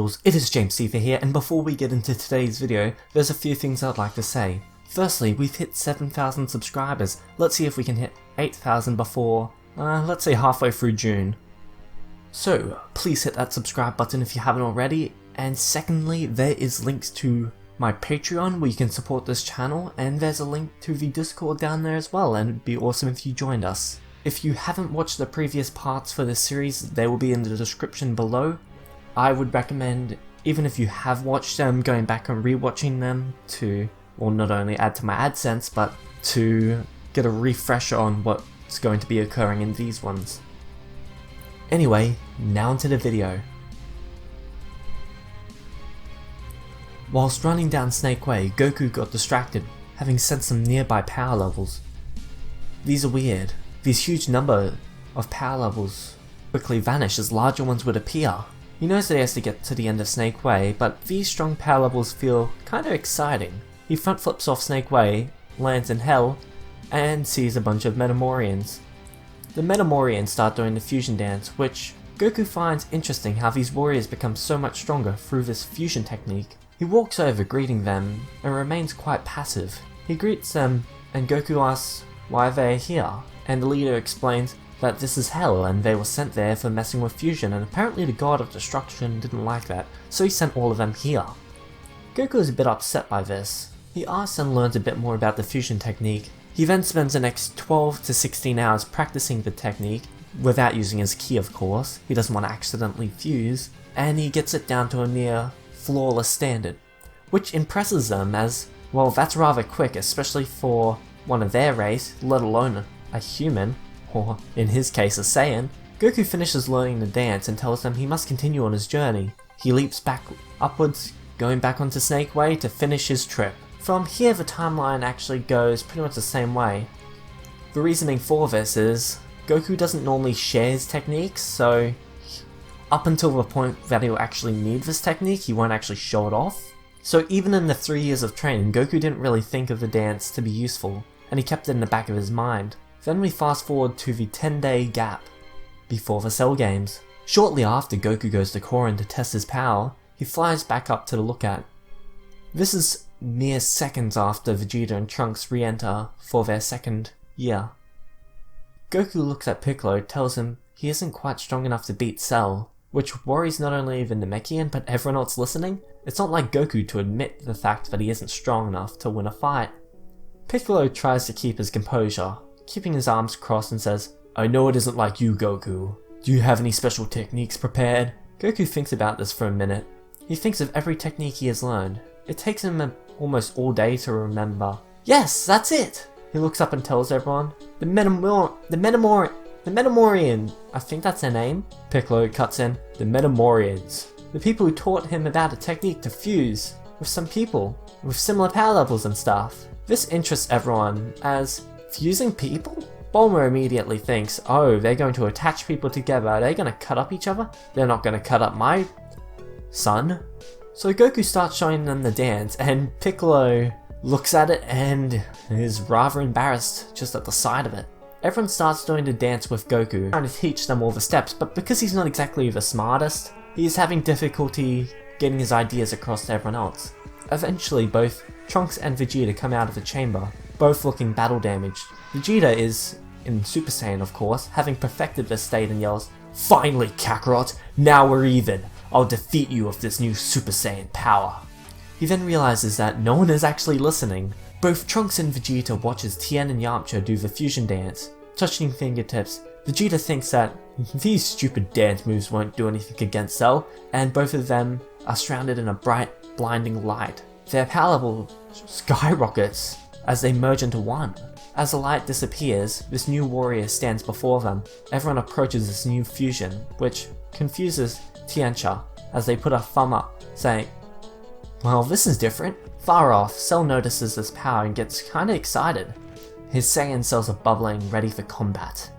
idols, it is JamesCfer here, and before we get into today's video, there's a few things I'd like to say. Firstly, we've hit 7,000 subscribers. Let's see if we can hit 8,000 before, let's say halfway through June. So, please hit that subscribe button if you haven't already, and secondly, there is links to my Patreon where you can support this channel, and there's a link to the Discord down there as well, and it'd be awesome if you joined us. If you haven't watched the previous parts for this series, they will be in the description below. I would recommend, even if you have watched them, going back and rewatching them to, well, not only add to my AdSense, but to get a refresher on what's going to be occurring in these ones. Anyway, now into the video. Whilst running down Snake Way, Goku got distracted, having sensed some nearby power levels. These are weird. These huge number of power levels quickly vanish as larger ones would appear. He knows that he has to get to the end of Snake Way, but these strong power levels feel kinda exciting. He front flips off Snake Way, lands in Hell, and sees a bunch of Metamorians. The Metamorians start doing the fusion dance, which Goku finds interesting how these warriors become so much stronger through this fusion technique. He walks over greeting them and remains quite passive. He greets them and Goku asks why they're here, and the leader explains that this is Hell and they were sent there for messing with fusion, and apparently the god of destruction didn't like that, so he sent all of them here. Goku is a bit upset by this. He asks and learns a bit more about the fusion technique. He then spends the next 12 to 16 hours practicing the technique, without using his ki of course. He doesn't want to accidentally fuse, and he gets it down to a near flawless standard, which impresses them as, well, that's rather quick, especially for one of their race, let alone a human, or in his case a Saiyan. Goku finishes learning the dance and tells them he must continue on his journey. He leaps back upwards, going back onto Snake Way to finish his trip. From here the timeline actually goes pretty much the same way. The reasoning for this is, Goku doesn't normally share his techniques, so up until the point that he'll actually need this technique, he won't actually show it off. So even in the 3 years of training, Goku didn't really think of the dance to be useful, and he kept it in the back of his mind. Then we fast forward to the 10-day gap before the Cell Games. Shortly after Goku goes to Korin to test his power, he flies back up to look at. This is mere seconds after Vegeta and Trunks re-enter for their second year. Goku looks at Piccolo, tells him he isn't quite strong enough to beat Cell, which worries not only the Namekian but everyone else listening. It's not like Goku to admit the fact that he isn't strong enough to win a fight. Piccolo tries to keep his composure, keeping his arms crossed, and says, "I know it isn't like you, Goku. Do you have any special techniques prepared?" Goku thinks about this for a minute. He thinks of every technique he has learned. It takes him almost all day to remember. Yes, that's it! He looks up and tells everyone, the Metamorian, I think that's their name. Piccolo cuts in, the Metamorians. The people who taught him about a technique to fuse with some people with similar power levels and stuff. This interests everyone, as fusing people? Bulma immediately thinks, oh, they're going to attach people together. Are they going to cut up each other? They're not going to cut up my son. So Goku starts showing them the dance, and Piccolo looks at it and is rather embarrassed just at the sight of it. Everyone starts doing the dance with Goku, trying to teach them all the steps, but because he's not exactly the smartest, he's having difficulty getting his ideas across to everyone else. Eventually, both Trunks and Vegeta come out of the chamber, both looking battle damaged. Vegeta is, in Super Saiyan of course, having perfected this state and yells, "Finally, Kakarot! Now we're even! I'll defeat you with this new Super Saiyan power!" He then realizes that no one is actually listening. Both Trunks and Vegeta watches Tien and Yamcha do the fusion dance. Touching fingertips, Vegeta thinks that these stupid dance moves won't do anything against Cell, and both of them are surrounded in a bright, blinding light. Their power level skyrockets as they merge into one. As the light disappears, this new warrior stands before them. Everyone approaches this new fusion, which confuses Tiancha as they put a thumb up, saying, "Well, this is different." Far off, Cell notices this power and gets kinda excited. His Saiyan cells are bubbling, ready for combat.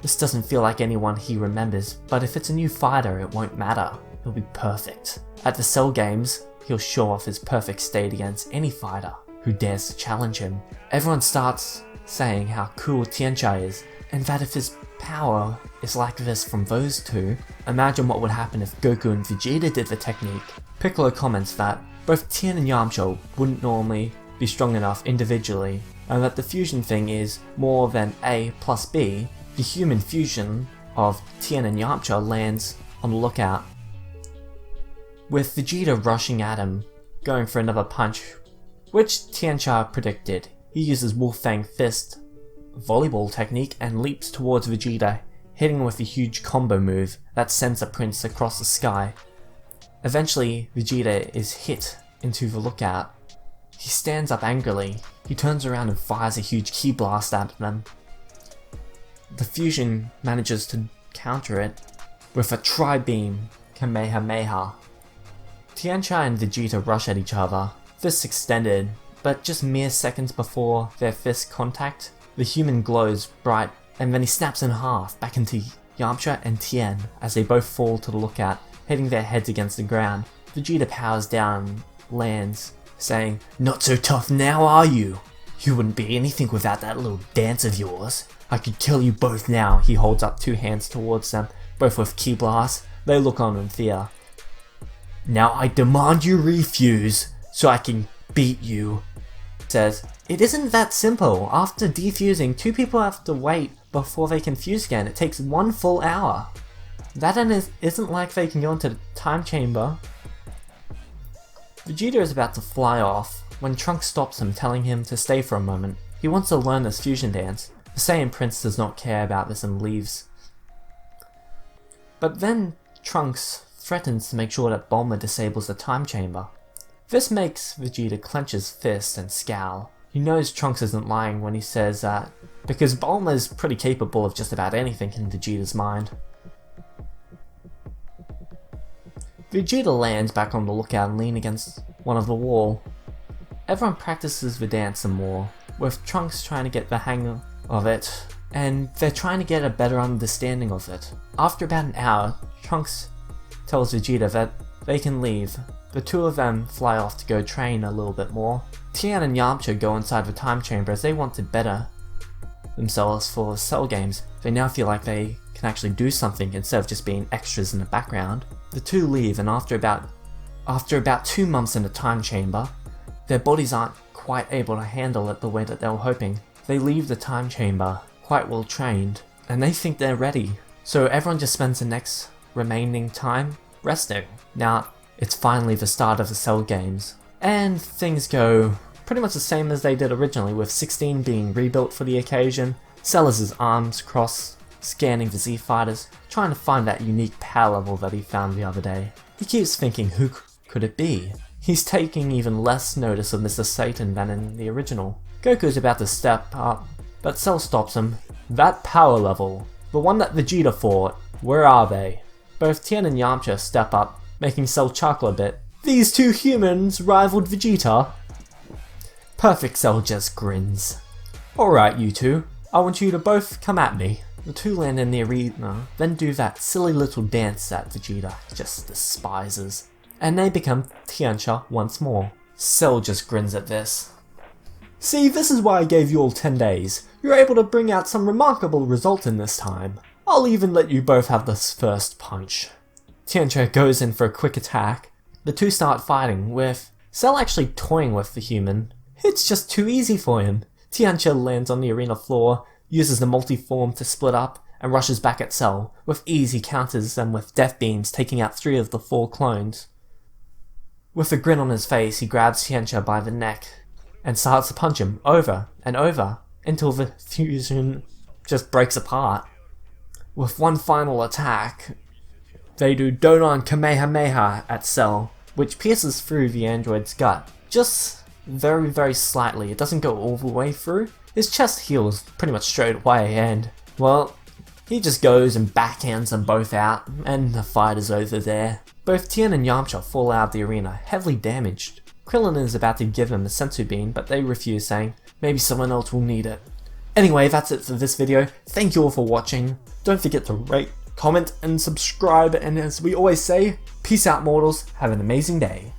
This doesn't feel like anyone he remembers, but if it's a new fighter, it won't matter. He'll be perfect. At the Cell Games, he'll show off his perfect state against any fighter who dares to challenge him. Everyone starts saying how cool Tiancha is, and that if his power is like this from those two, imagine what would happen if Goku and Vegeta did the technique. Piccolo comments that both Tien and Yamcha wouldn't normally be strong enough individually, and that the fusion thing is more than A plus B. The human fusion of Tien and Yamcha lands on the lookout, with Vegeta rushing at him, going for another punch, which Tiancha predicted. He uses Wolf Fang Fist volleyball technique and leaps towards Vegeta, hitting with a huge combo move that sends a prince across the sky. Eventually, Vegeta is hit into the lookout. He stands up angrily. He turns around and fires a huge ki blast at them. The fusion manages to counter it with a Tri-Beam Kamehameha. Tiancha and Vegeta rush at each other, fists extended, but just mere seconds before their fist contact, the human glows bright, and then he snaps in half back into Yamcha and Tien as they both fall to the lookout, hitting their heads against the ground. Vegeta powers down, lands, saying, "Not so tough now, are you? You wouldn't be anything without that little dance of yours. I could kill you both now." He holds up two hands towards them, both with ki blasts. They look on in fear. "Now I demand you refuse, so I can beat you." Says, "It isn't that simple. After defusing, two people have to wait before they can fuse again. It takes 1 full hour. That isn't like they can go into the time chamber." Vegeta is about to fly off when Trunks stops him, telling him to stay for a moment. He wants to learn this fusion dance. The Saiyan Prince does not care about this and leaves. But then Trunks threatens to make sure that Bulma disables the time chamber. This makes Vegeta clench his fist and scowl. He knows Trunks isn't lying when he says that, because Bulma is pretty capable of just about anything in Vegeta's mind. Vegeta lands back on the lookout and leans against one of the wall. Everyone practices the dance some more, with Trunks trying to get the hang of it, and they're trying to get a better understanding of it. After about an hour, Trunks tells Vegeta that they can leave. The two of them fly off to go train a little bit more. Tien and Yamcha go inside the time chamber as they want to better themselves for Cell games. They now feel like they can actually do something instead of just being extras in the background. The two leave, and after about 2 months in the time chamber, their bodies aren't quite able to handle it the way that they were hoping. They leave the time chamber quite well trained, and they think they're ready. So everyone just spends the next remaining time resting. Now, it's finally the start of the Cell games, and things go pretty much the same as they did originally, with 16 being rebuilt for the occasion. Cell has his arms crossed, scanning the Z fighters, trying to find that unique power level that he found the other day. He keeps thinking, who could it be? He's taking even less notice of Mr. Satan than in the original. Goku's about to step up, but Cell stops him. "That power level, the one that Vegeta fought, where are they?" Both Tien and Yamcha step up, making Cell chuckle a bit. "These two humans rivaled Vegeta?" Perfect Cell just grins. "Alright you two, I want you to both come at me." The two land in the arena, then do that silly little dance that Vegeta just despises, and they become Tiancha once more. Cell just grins at this. "See, this is why I gave you all 10 days. You're able to bring out some remarkable result in this time. I'll even let you both have this first punch." Tiancha goes in for a quick attack. The two start fighting, with Cell actually toying with the human. It's just too easy for him. Tiancha lands on the arena floor, uses the multi-form to split up, and rushes back at Cell. With ease he counters them with death beams, taking out 3 of the 4 clones. With a grin on his face, he grabs Tiancha by the neck and starts to punch him over and over until the fusion just breaks apart. With one final attack, they do Donon Kamehameha at Cell, which pierces through the android's gut. Just very, very slightly. It doesn't go all the way through. His chest heals pretty much straight away, and, well, he just goes and backhands them both out, and the fight is over there. Both Tien and Yamcha fall out of the arena, heavily damaged. Krillin is about to give them a sensu bean, but they refuse, saying, maybe someone else will need it. Anyway, that's it for this video. Thank you all for watching. Don't forget to rate, comment, and subscribe, and as we always say, peace out mortals, have an amazing day.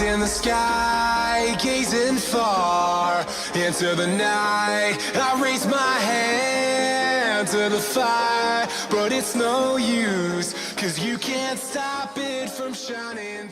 In the sky sky, gazing far into the night. I raise my hand to the fire, but it's no use, 'cause you can't stop it from shining.